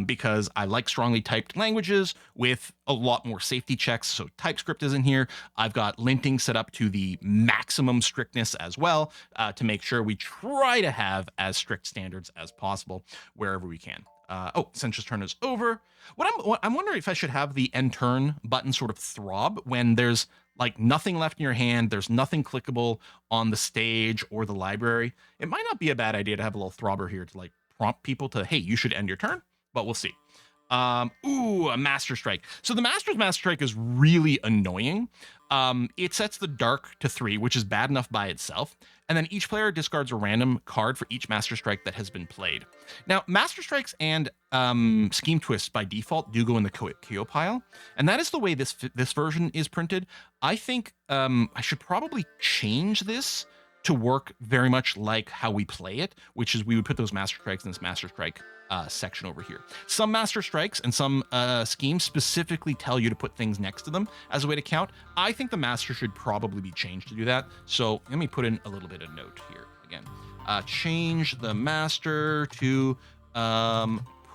A: because I like strongly typed languages with a lot more safety checks, so TypeScript is in here. I've got linting set up to the maximum strictness as well, to make sure we try to have as strict standards as possible wherever we can. Oh, Sensuous Turn is over. I'm wondering if I should have the end turn button sort of throb when there's like nothing left in your hand, there's nothing clickable on the stage or the library. It might not be a bad idea to have a little throbber here to like prompt people to, hey, you should end your turn, but we'll see. Ooh, a Master Strike. So the Master Strike is really annoying. It sets the dark to 3, which is bad enough by itself. And then each player discards a random card for each Master Strike that has been played. Now, Master Strikes and Scheme Twists by default do go in the KO pile. And that is the way this version is printed. I think I should probably change this to work very much like how we play it, which is we would put those Master Strikes in this Master Strike section over here. Some Master Strikes and some schemes specifically tell you to put things next to them as a way to count. I think the Master should probably be changed to do that. So let me put in a little bit of note here again. Change the Master to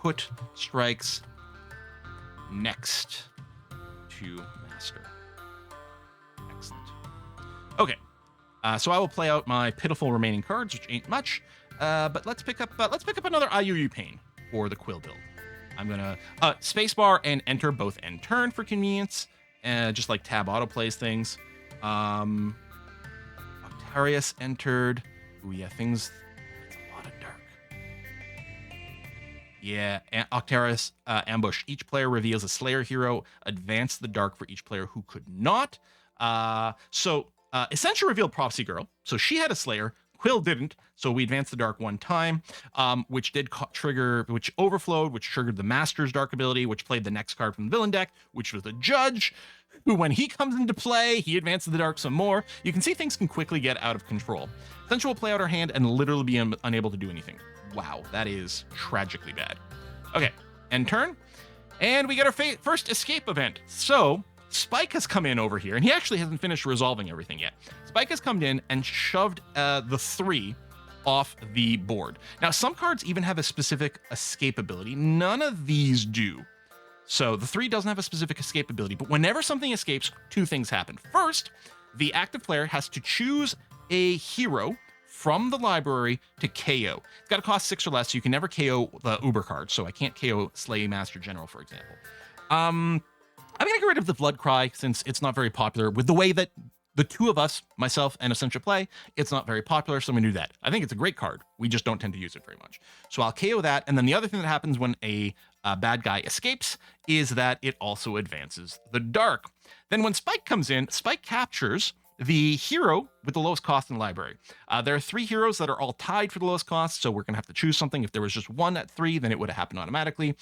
A: put strikes next to Master. Excellent. Okay. So I will play out my pitiful remaining cards, which ain't much. But let's pick up another IUU Pain for the Quill build. I'm gonna spacebar and enter both end turn for convenience, just like tab autoplays things. Octarius entered. Ooh yeah, things. That's a lot of dark. Yeah, Octarius ambush. Each player reveals a Slayer hero. Advance the dark for each player who could not. Essential revealed Prophecy Girl, so she had a Slayer. Quill didn't, so we advanced the dark one time, which overflowed, which triggered the Master's Dark ability, which played the next card from the villain deck, which was the Judge, who, when he comes into play, he advances the dark some more. You can see things can quickly get out of control. Essential will play out our hand and literally be unable to do anything. Wow, that is tragically bad. Okay, end turn, and we get our first escape event. So Spike has come in over here, and he actually hasn't finished resolving everything yet. Spike has come in and shoved the 3 off the board. Now, some cards even have a specific escape ability. None of these do. So the 3 doesn't have a specific escape ability, but whenever something escapes, 2 things happen. First, the active player has to choose a hero from the library to KO. It's got to cost 6 or less, so you can never KO the Uber card, so I can't KO Slay Master General, for example. I'm going to get rid of the Blood Cry since it's not very popular. With the way that the 2 of us, myself and Essential play, it's not very popular, so I'm going to do that. I think it's a great card. We just don't tend to use it very much. So I'll KO that, and then the other thing that happens when a bad guy escapes is that it also advances the dark. Then when Spike comes in, Spike captures the hero with the lowest cost in the library. There are 3 heroes that are all tied for the lowest cost, so we're going to have to choose something. If there was just one at 3, then it would have happened automatically.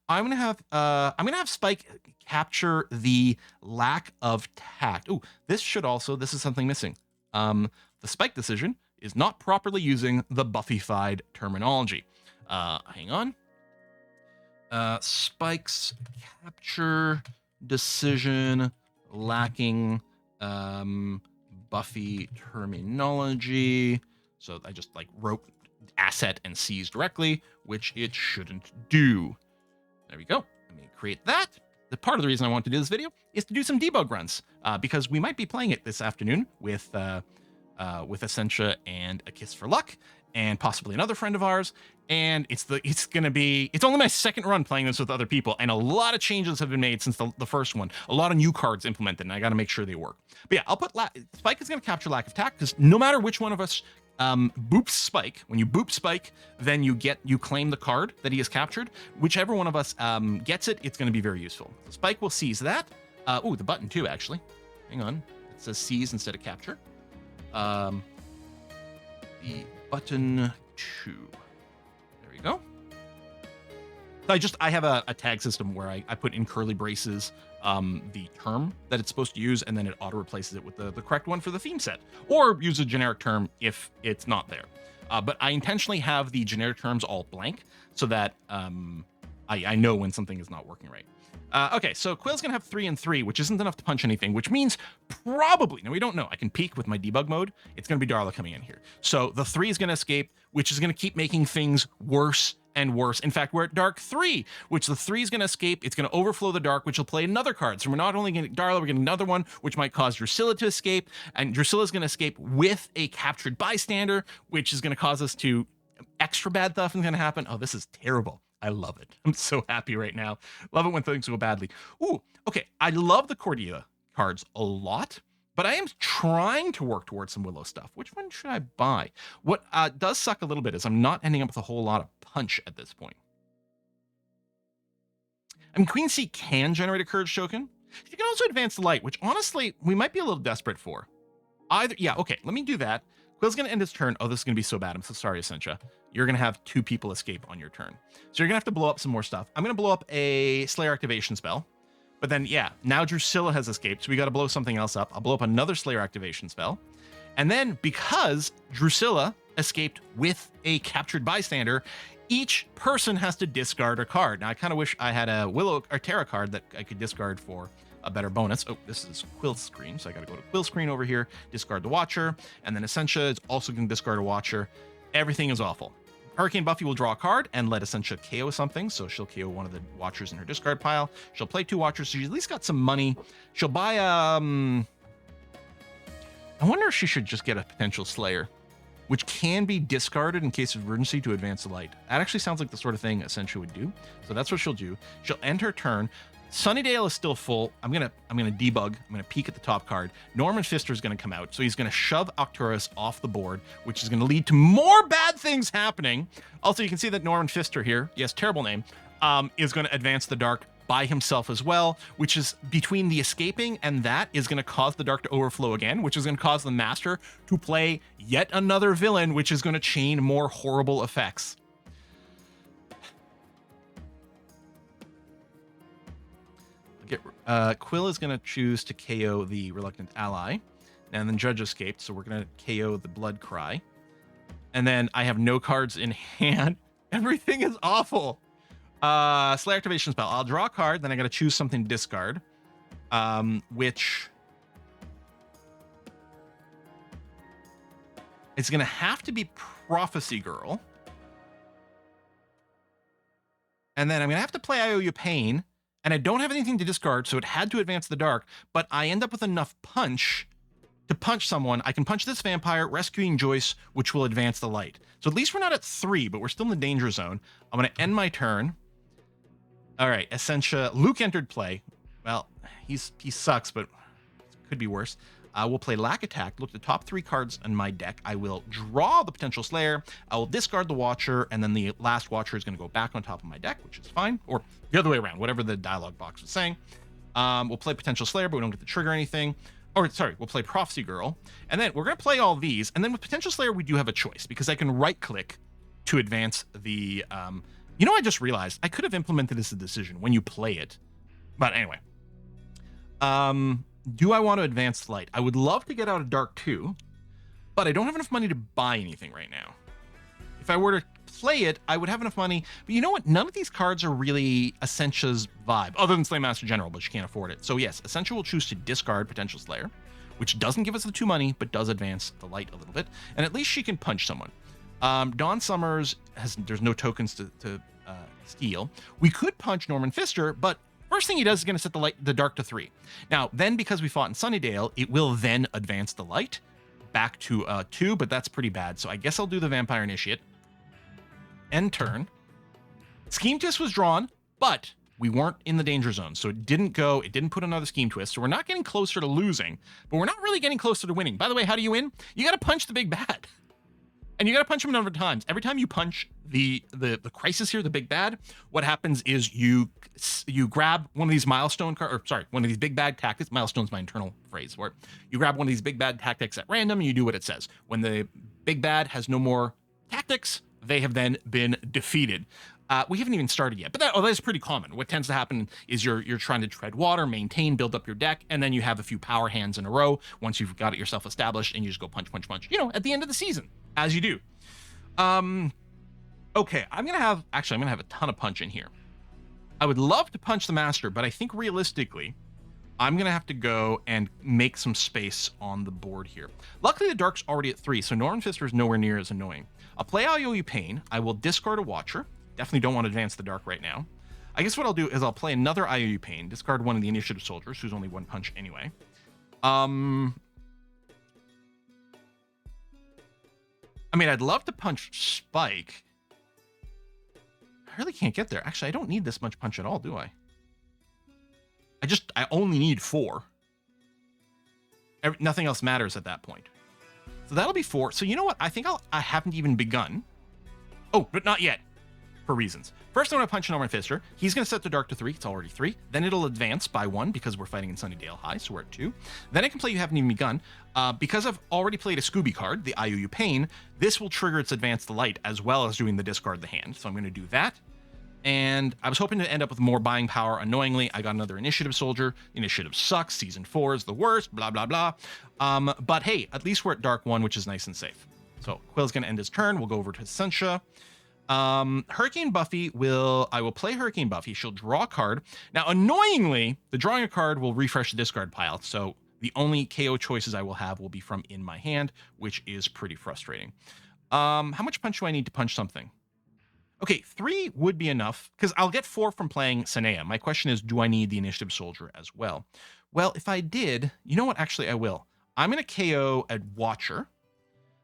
A: I'm gonna have Spike capture the lack of tact. Ooh, this is something missing. The Spike decision is not properly using the Buffy-fied terminology. Hang on. Spike's capture decision lacking Buffy terminology. So I just like wrote asset and seize directly, which it shouldn't do. There we go. Let me create that. The part of the reason I want to do this video is to do some debug runs, because we might be playing it this afternoon with Essentia and A Kiss for Luck, and possibly another friend of ours. And it's only my second run playing this with other people, and a lot of changes have been made since the first one. A lot of new cards implemented, and I got to make sure they work. But yeah, I'll put Spike is going to capture lack of tact, because no matter which one of us Boop Spike. When you boop Spike, then you claim the card that he has captured. Whichever one of us gets it, it's going to be very useful. So Spike will seize that. The button too, actually. Hang on. It says seize instead of capture. The button 2. There we go. I have a tag system where I put in curly braces the term that it's supposed to use, and then it auto replaces it with the correct one for the theme set, or use a generic term if it's not there. But I intentionally have the generic terms all blank so that I know when something is not working right. Okay, so Quill's gonna have 3 and 3, which isn't enough to punch anything, which means probably, now we don't know, I can peek with my debug mode, it's gonna be Darla coming in here. So the 3 is gonna escape, which is gonna keep making things worse and worse. In fact, we're at dark 3, which the 3 is gonna escape, it's gonna overflow the dark, which will play another card. So we're not only getting Darla, we're getting another one, which might cause Drusilla to escape, and Drusilla's gonna escape with a captured bystander, which is gonna cause us to, extra bad stuff is gonna happen. Oh, this is terrible. I love it. I'm so happy right now. Love it when things go badly. Ooh, okay. I love the Cordelia cards a lot, but I am trying to work towards some Willow stuff. Which one should I buy? What does suck a little bit is I'm not ending up with a whole lot of punch at this point. I mean, Queen C can generate a Courage Token. You can also advance the light, which honestly, we might be a little desperate for. Yeah, okay, let me do that. Quill's gonna end his turn. Oh, this is gonna be so bad. I'm so sorry, Essentia. You're gonna have 2 people escape on your turn. So you're gonna have to blow up some more stuff. I'm gonna blow up a Slayer activation spell. But then, yeah, now Drusilla has escaped, so we gotta blow something else up. I'll blow up another Slayer activation spell. And then, because Drusilla escaped with a captured bystander, each person has to discard a card. Now, I kind of wish I had a Willow or Terra card that I could discard for a better bonus. Oh, this is Quill's screen, so I got to go to Quill's screen over here, discard the Watcher, and then Essentia is also going to discard a Watcher. Everything is awful. Hurricane Buffy will draw a card and let Essentia KO something, so she'll KO one of the Watchers in her discard pile. She'll play 2 Watchers, so she's at least got some money. She'll buy, I wonder if she should just get a potential Slayer, which can be discarded in case of emergency to advance the light. That actually sounds like the sort of thing Essentia would do, so that's what she'll do. She'll end her turn. Sunnydale is still full. I'm gonna debug. I'm gonna peek at the top card. Norman Fister is gonna come out, so he's gonna shove Octurus off the board, which is gonna lead to more bad things happening. Also, you can see that Norman Fister here, yes, terrible name, is gonna advance the dark by himself as well, which is between the escaping and that is gonna cause the dark to overflow again, which is gonna cause the master to play yet another villain, which is gonna chain more horrible effects. Quill is going to choose to KO the Reluctant Ally, and then Judge escaped, so we're going to KO the Blood Cry. And then I have no cards in hand. Everything is awful. Slayer activation spell. I'll draw a card, then I got to choose something to discard, which it's going to have to be Prophecy Girl. And then I'm going to have to play I Owe You Pain. And I don't have anything to discard, so it had to advance the dark, but I end up with enough punch to punch someone. I can punch this vampire, rescuing Joyce, which will advance the light. So at least we're not at 3, but we're still in the danger zone. I'm going to end my turn. All right, Essentia. Luke entered play. Well, he sucks, but it could be worse. We'll play Lack Attack. Look at the top 3 cards in my deck. I will draw the potential Slayer. I will discard the Watcher, and then the last Watcher is going to go back on top of my deck, which is fine. Or the other way around, whatever the dialogue box was saying. We'll play potential Slayer, but we don't get to trigger anything. Or, sorry, we'll play Prophecy Girl. And then we're going to play all these. And then with potential Slayer, we do have a choice, because I can right-click to advance the... you know, I just realized I could have implemented this as a decision when you play it. But anyway. Do I want to advance the light? I would love to get out of Dark 2, but I don't have enough money to buy anything right now. If I were to play it, I would have enough money. But you know what? None of these cards are really Essentia's vibe, other than Slay Master General, but she can't afford it. So yes, Essentia will choose to discard Potential Slayer, which doesn't give us the 2 money, but does advance the light a little bit. And at least she can punch someone. Dawn Summers, there's no tokens to steal. We could punch Norman Fister, but first thing he does is going to set the dark to 3. Now, then because we fought in Sunnydale, it will then advance the light back to 2, but that's pretty bad. So I guess I'll do the Vampire Initiate. End turn. Scheme Twist was drawn, but we weren't in the danger zone. So it didn't put another Scheme Twist. So we're not getting closer to losing, but we're not really getting closer to winning. By the way, how do you win? You got to punch the big bad. And you got to punch him a number of times. Every time you punch the crisis here, the big bad, what happens is you grab one of these milestone cards, or sorry, one of these big bad tactics. Milestone's my internal phrase for it. You grab one of these big bad tactics at random, and you do what it says. When the big bad has no more tactics, they have then been defeated. We haven't even started yet, but that is pretty common. What tends to happen is you're trying to tread water, maintain, build up your deck, and then you have a few power hands in a row once you've got it yourself established, and you just go punch, punch, punch, at the end of the season, as you do. Okay, I'm gonna have a ton of punch in here. I would love to punch the master, but I think realistically, I'm gonna have to go and make some space on the board here. Luckily, the dark's already at 3, so Norman Fister is nowhere near as annoying. I'll play IOU Pain. I will discard a Watcher. Definitely don't want to advance the dark right now. I guess what I'll do is I'll play another IOU Pain, discard one of the Initiative Soldiers, who's only 1 punch anyway. I mean, I'd love to punch Spike. I really can't get there. Actually, I don't need this much punch at all, do I? I only need 4. Nothing else matters at that point. So that'll be 4. So you know what? I think I haven't even begun. Oh, but not yet. For reasons. First, I'm going to punch Norman Fister. He's going to set the dark to 3. It's already 3. Then it'll advance by 1 because we're fighting in Sunnydale High, so we're at 2. Then I can play You Haven't Even Begun. Because I've already played a Scooby card, the IOU Pain, this will trigger its Advance the Light as well as doing the discard the hand. So I'm going to do that. And I was hoping to end up with more buying power. Annoyingly, I got another Initiative Soldier. Initiative sucks. Season 4 is the worst. Blah, blah, blah. But hey, at least we're at dark 1, which is nice and safe. So Quill's going to end his turn. We'll go over to Essentia. Hurricane Buffy I will play Hurricane Buffy. She'll draw a card. Now, annoyingly, the drawing a card will refresh the discard pile. So the only KO choices I will have will be from in my hand, which is pretty frustrating. How much punch do I need to punch something? Okay, 3 would be enough because I'll get 4 from playing Sanea. My question is, do I need the Initiative Soldier as well? Well, if I did, you know what? Actually, I will. I'm going to KO a Watcher.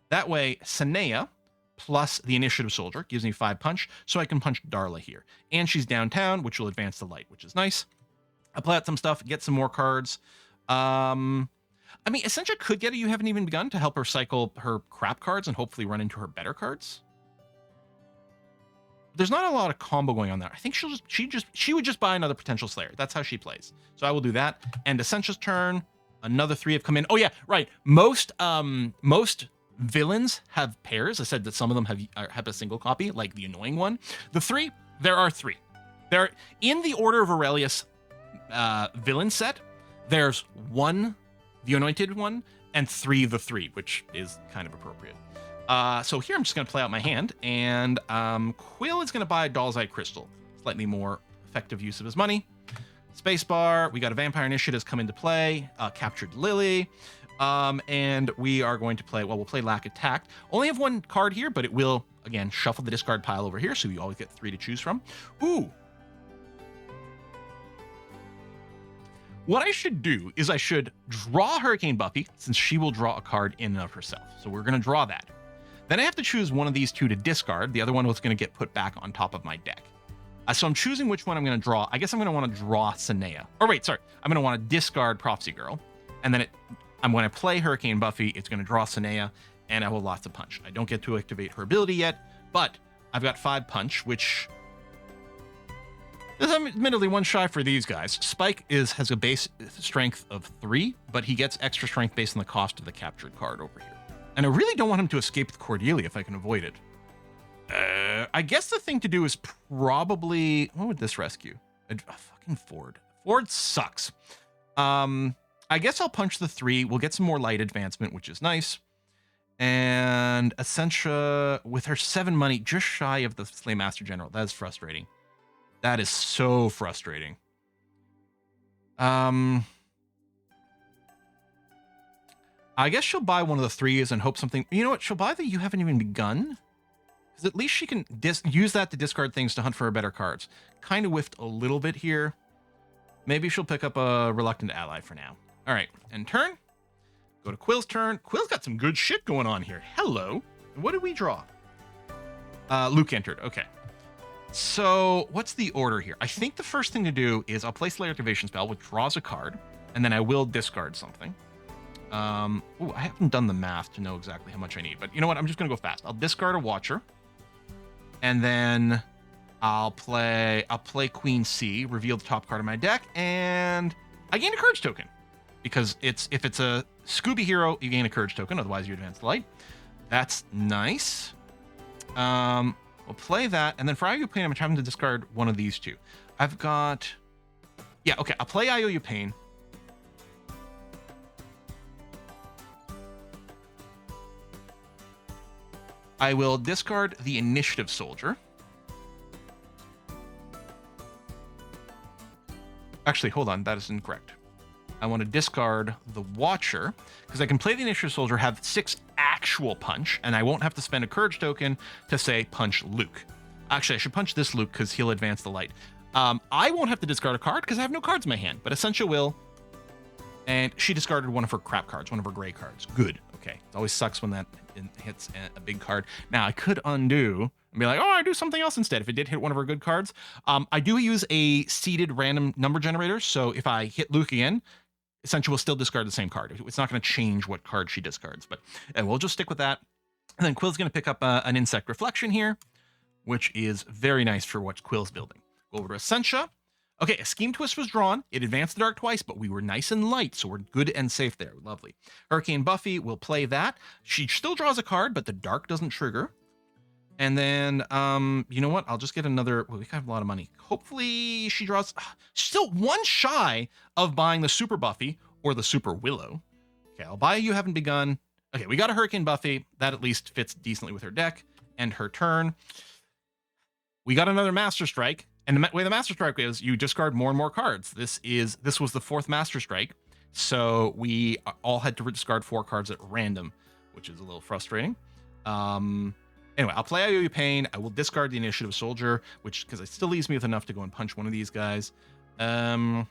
A: That way, Sanea plus the Initiative Soldier gives me 5 punch, so I can punch Darla here. And she's downtown, which will advance the light, which is nice. I'll play out some stuff, get some more cards. I mean, Essentia could get a You Haven't Even Begun to help her cycle her crap cards and hopefully run into her better cards. There's not a lot of combo going on there. I think she would just buy another potential Slayer. That's how she plays. So I will do that. And Essentia's turn. Another 3 have come in. Oh yeah, right. Most villains have pairs. I said that some of them have a single copy, like the annoying one. There are 3. They're in the Order of Aurelius villain set. There's 1, the anointed one, and 3 the 3, which is kind of appropriate. So here I'm just going to play out my hand, and Quill is going to buy a Doll's Eye Crystal. Slightly more effective use of his money. Spacebar, we got a Vampire Initiatives come into play, Captured Lily, and we are going to play, we'll play Lack Attack. Only have 1 card here, but it will, again, shuffle the discard pile over here, so you always get 3 to choose from. Ooh. What I should do is I should draw Hurricane Buffy, since she will draw a card in and of herself. So we're going to draw that. Then I have to choose one of these 2 to discard. The other one was going to get put back on top of my deck. So I'm choosing which one I'm going to draw. I guess I'm going to want to draw Sanea. Or wait, sorry. I'm going to want to discard Prophecy Girl. And then I'm going to play Hurricane Buffy. It's going to draw Sanea, and I will lots of punch. I don't get to activate her ability yet, but I've got 5 punch, which is admittedly 1 shy for these guys. Spike has a base strength of 3, but he gets extra strength based on the cost of the captured card over here. And I really don't want him to escape with Cordelia if I can avoid it. I guess the thing to do is probably... What would this rescue? A fucking Ford. Ford sucks. I guess I'll punch the 3. We'll get some more light advancement, which is nice. And Essentia, with her 7 money, just shy of the Slay Master General. That is frustrating. That is so frustrating. I guess she'll buy one of the 3s and hope something... You know what? She'll buy the You Haven't Even Begun. Because at least she can use that to discard things to hunt for her better cards. Kind of whiffed a little bit here. Maybe she'll pick up a Reluctant Ally for now. All right, end turn. Go to Quill's turn. Quill's got some good shit going on here. Hello. What did we draw? Luke entered. Okay. So what's the order here? I think the first thing to do is I'll play Slayer Activation Spell, which draws a card, and then I will discard something. I haven't done the math to know exactly how much I need, but you know what? I'm just going to go fast. I'll discard a Watcher, and then I'll play Queen C, reveal the top card of my deck, and I gain a Courage token. Because if it's a Scooby hero, you gain a Courage token, otherwise you advance the light. That's nice. We'll play that, and then for IOU Pain, I'm having to discard one of these two. I've got... Yeah, okay, I'll play IOU Pain. I will discard the Initiative Soldier. Actually, hold on, that is incorrect. I want to discard the Watcher, because I can play the Initiative Soldier, have 6 actual punch, and I won't have to spend a Courage token to, say, punch Luke. Actually, I should punch this Luke, because he'll advance the light. I won't have to discard a card, because I have no cards in my hand, but Essentia will. And she discarded one of her crap cards, one of her gray cards. Good. Okay. It always sucks when that hits a big card. Now, I could undo and be like, oh, I do something else instead if it did hit one of her good cards. I do use a seeded random number generator, so if I hit Luke again, Essentia will still discard the same card. It's not going to change what card she discards, but we'll just stick with that. And then Quill's going to pick up an Insect Reflection here, which is very nice for what Quill's building. Go over to Essentia. Okay, a Scheme Twist was drawn. It advanced the dark twice, but we were nice and light, so we're good and safe there. Lovely. Hurricane Buffy will play that. She still draws a card, but the dark doesn't trigger. And then, you know what? I'll just get another... Well, we have a lot of money. Hopefully she draws... Still one shy of buying the Super Buffy or the Super Willow. Okay, I'll buy You Haven't Begun. Okay, we got a Hurricane Buffy. That at least fits decently with her deck and her turn. We got another Master Strike. And the way the Master Strike is, you discard more and more cards. This was the 4th Master Strike. So we all had to discard 4 cards at random, which is a little frustrating. Anyway, I'll play IOU Pain. I will discard the Initiative Soldier, because it still leaves me with enough to go and punch one of these guys. I don't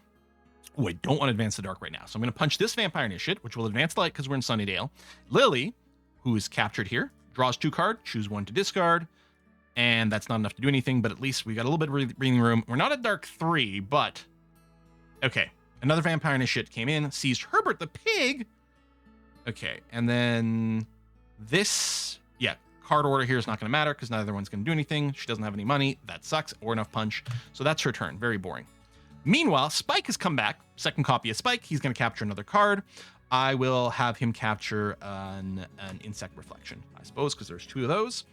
A: want to advance the dark right now. So I'm going to punch this Vampire Initiate, which will advance the light because we're in Sunnydale. Lily, who is captured here, draws 2 cards, choose 1 to discard. And that's not enough to do anything, but at least we got a little bit of breathing room. We're not at Dark 3, but... Okay, another Vampire Initiate came in, seized Herbert the Pig. Okay, and then this... Yeah, card order here is not going to matter because neither one's going to do anything. She doesn't have any money. That sucks, or enough punch. So that's her turn. Very boring. Meanwhile, Spike has come back. Second copy of Spike. He's going to capture another card. I will have him capture an Insect Reflection, I suppose, because there's 2 of those.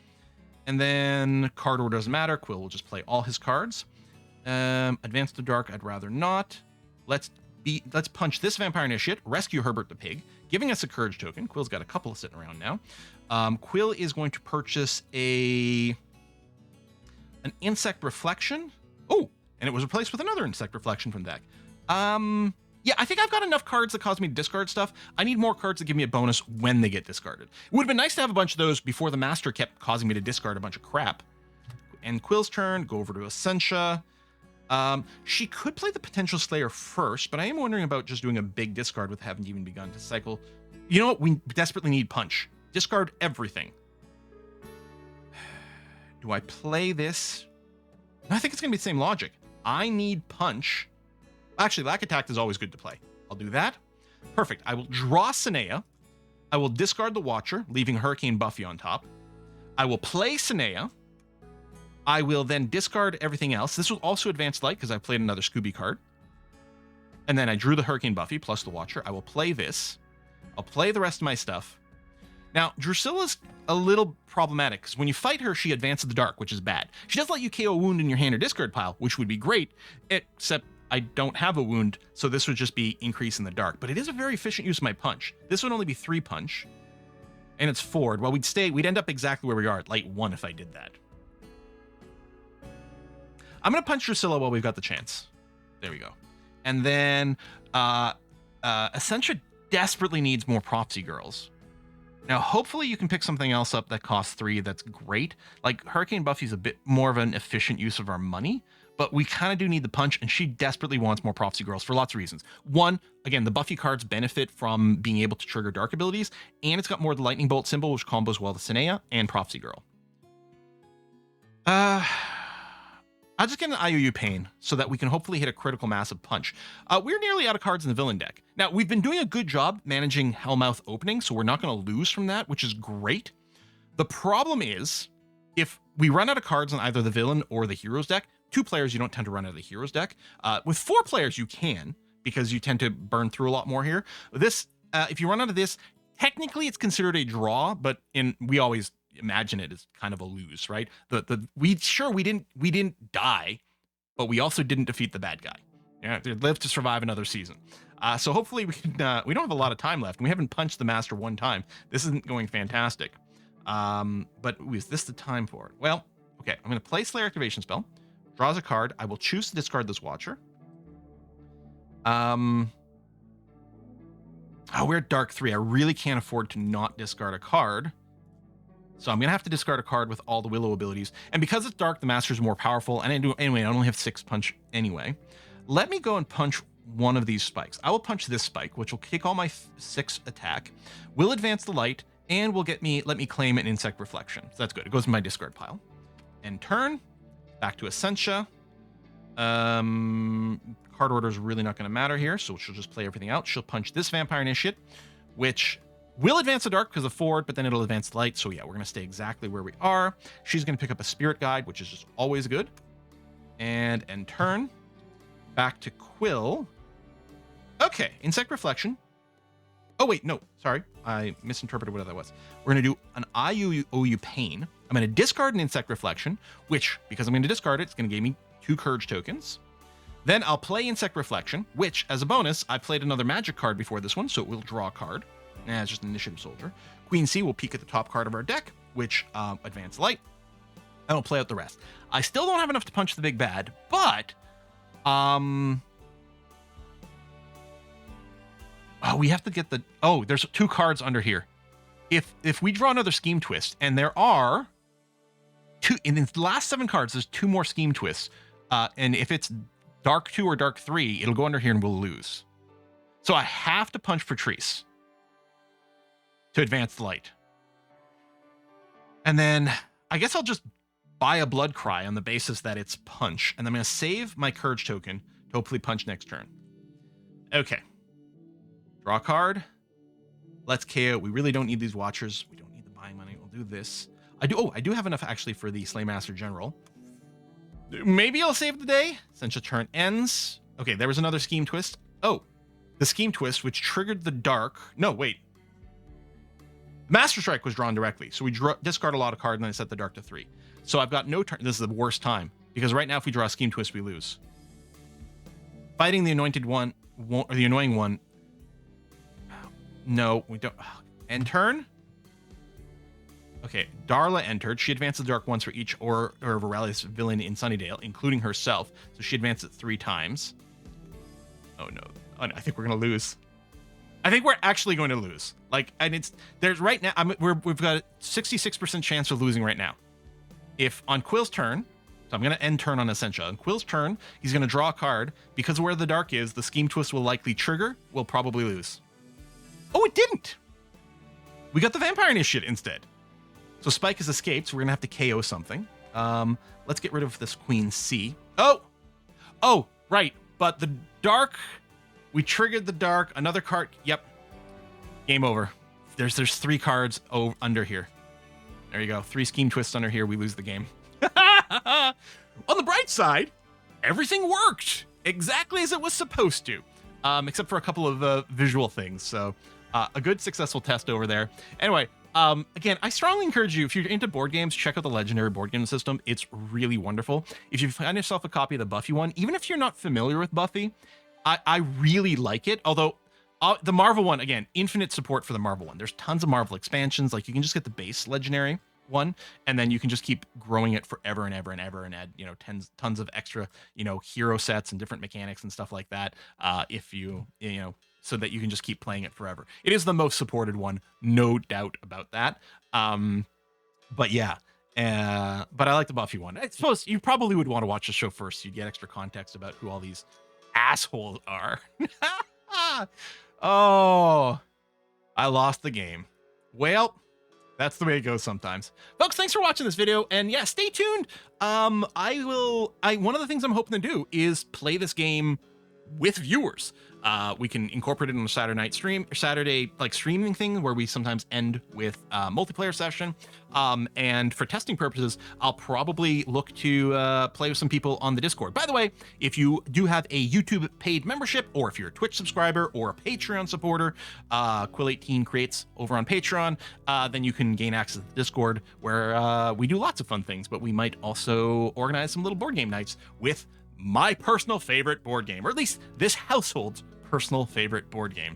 A: And then card order doesn't matter. Quill will just play all his cards. Advance to Dark, I'd rather not. Let's punch this Vampire Initiate, rescue Herbert the Pig, giving us a Courage token. Quill's got a couple sitting around now. Quill is going to purchase an Insect Reflection. Oh, and it was replaced with another Insect Reflection from the deck. Yeah, I think I've got enough cards that cause me to discard stuff. I need more cards that give me a bonus when they get discarded. It would have been nice to have a bunch of those before the Master kept causing me to discard a bunch of crap. And Quill's turn, go over to Essentia. She could play the Potential Slayer first, but I am wondering about just doing a big discard with Haven't Even Begun to cycle. You know what? We desperately need punch. Discard everything. Do I play this? I think it's going to be the same logic. I need punch. Actually, Lack Attack is always good to play. I'll do that. Perfect. I will draw Sinea. I will discard the Watcher, leaving Hurricane Buffy on top. I will play Sinea. I will then discard everything else. This will also advance light because I played another Scooby card. And then I drew the Hurricane Buffy plus the Watcher. I will play this. I'll play the rest of my stuff. Now, Drusilla's a little problematic because when you fight her, she advances the dark, which is bad. She does let you KO a wound in your hand or discard pile, which would be great, except I don't have a wound, so this would just be increase in the dark. But it is a very efficient use of my punch. This would only be 3 punch, and it's forward. Well, we'd end up exactly where we are at light 1 if I did that. I'm going to punch Drusilla while we've got the chance. There we go. And then Essentia desperately needs more Prophecy Girls. Now, hopefully you can pick something else up that costs 3 that's great. Like, Hurricane Buffy's a bit more of an efficient use of our money, but we kind of do need the punch, and she desperately wants more Prophecy Girls for lots of reasons. One, again, the Buffy cards benefit from being able to trigger dark abilities, and it's got more of the Lightning Bolt symbol, which combos well to Sinea and Prophecy Girl. I I'll just get an IOU Pain so that we can hopefully hit a critical massive punch. We're nearly out of cards in the villain deck. Now, we've been doing a good job managing Hellmouth opening, so we're not going to lose from that, which is great. The problem is, if we run out of cards on either the villain or the heroes deck, 2 players, you don't tend to run out of the heroes deck. With 4 players, you can, because you tend to burn through a lot more here. This, if you run out of this, technically it's considered a draw, but we always imagine it as kind of a lose, right? We didn't die, but we also didn't defeat the bad guy. Yeah, they lived to survive another season. So hopefully we can. We don't have a lot of time left. We haven't punched the master one time. This isn't going fantastic. But is this the time for it? Well, okay. I'm going to play Slayer activation spell. Draws a card. I will choose to discard this Watcher. Oh, we're at Dark 3. I really can't afford to not discard a card. So I'm going to have to discard a card with all the Willow abilities. And because it's Dark, the Master's more powerful. And anyway, I only have 6 punch anyway. Let me go and punch one of these spikes. I will punch this spike, which will kick all my 6 attack. Will advance the light, and will let me claim an Insect Reflection. So that's good. It goes in my discard pile. End turn. Back to Essentia. Card order is really not going to matter here, so she'll just play everything out. She'll punch this Vampire Initiate, which will advance the dark because of forward, but then it'll advance the light. So yeah, we're going to stay exactly where we are. She's going to pick up a Spirit Guide, which is just always good. And end turn. Back to Quill. Okay, Insect Reflection. Oh, wait, no, sorry. I misinterpreted what that was. We're going to do an IOU Pain. I'm going to discard an Insect Reflection, which, because I'm going to discard it, it's going to give me 2 Courage tokens. Then I'll play Insect Reflection, which, as a bonus, I played another magic card before this one, so it will draw a card. It's just an Initiative Soldier. Queen C will peek at the top card of our deck, which advance light. And I'll play out the rest. I still don't have enough to punch the big bad, but we have to get the... Oh, there's 2 cards under here. If we draw another Scheme Twist, and there are 2... In the last 7 cards, there's 2 more Scheme Twists. And if it's Dark 2 or Dark 3, it'll go under here and we'll lose. So I have to punch Patrice to advance the light. And then I guess I'll just buy a Blood Cry on the basis that it's punch. And I'm going to save my Courage token to hopefully punch next turn. Okay. Draw a card. Let's KO. We really don't need these Watchers. We don't need the buying money. We'll do this. I do have enough actually for the Slaymaster General. Maybe I'll save the day since the turn ends. Okay, there was another Scheme Twist. Oh, the Scheme Twist, which triggered the dark. No, wait. Master Strike was drawn directly. So we discard a lot of cards and then I set the dark to 3. So I've got no turn. This is the worst time because right now if we draw a Scheme Twist, we lose. Fighting the anointed one, or the annoying one. No, we don't. End turn. Okay, Darla entered. She advances the dark once for each or Viralius villain in Sunnydale, including herself. So she advanced it 3 times. Oh no. Oh, no. I think we're gonna lose. I think we're actually going to lose. Like, and there's right now. We've got a 66% chance of losing right now. If on Quill's turn, so I'm gonna end turn on Essentia. On Quill's turn, he's gonna draw a card because of where the dark is. The Scheme Twist will likely trigger. We'll probably lose. Oh, it didn't. We got the Vampire Initiate instead. So Spike has escaped, so we're gonna have to KO something. Let's get rid of this Queen C. Oh, right. But the dark, we triggered the dark. Another card. Yep. Game over. There's 3 cards under here. There you go. 3 Scheme Twists under here. We lose the game. On the bright side, everything worked exactly as it was supposed to, except for a couple of visual things. So a good successful test over there. Anyway. Again, I strongly encourage you, if you're into board games, check out the Legendary board game system. It's really wonderful. If you find yourself a copy of the Buffy one, even if you're not familiar with Buffy, I really like it. Although the Marvel one, again, infinite support for the Marvel one. There's tons of Marvel expansions. Like you can just get the base Legendary one, and then you can just keep growing it forever and ever and ever and add, tons of extra, hero sets and different mechanics and stuff like that. If you so that you can just keep playing it forever. It is the most supported one, no doubt about that. But yeah, but I like the Buffy one. I suppose you probably would want to watch the show first. You'd get extra context about who all these assholes are. Oh, I lost the game. Well, That's the way it goes sometimes. Folks, thanks for watching this video. And yeah, stay tuned. One of the things I'm hoping to do is play this game with viewers. We can incorporate it on a Saturday night stream, or Saturday like streaming thing where we sometimes end with a multiplayer session. And for testing purposes, I'll probably look to play with some people on the Discord. By the way, if you do have a YouTube paid membership, or if you're a Twitch subscriber or a Patreon supporter, Quill18 creates over on Patreon, then you can gain access to the Discord where we do lots of fun things, but we might also organize some little board game nights with my personal favorite board game, or at least this household's personal favorite board game.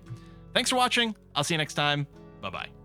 A: Thanks for watching. I'll see you next time. Bye-bye.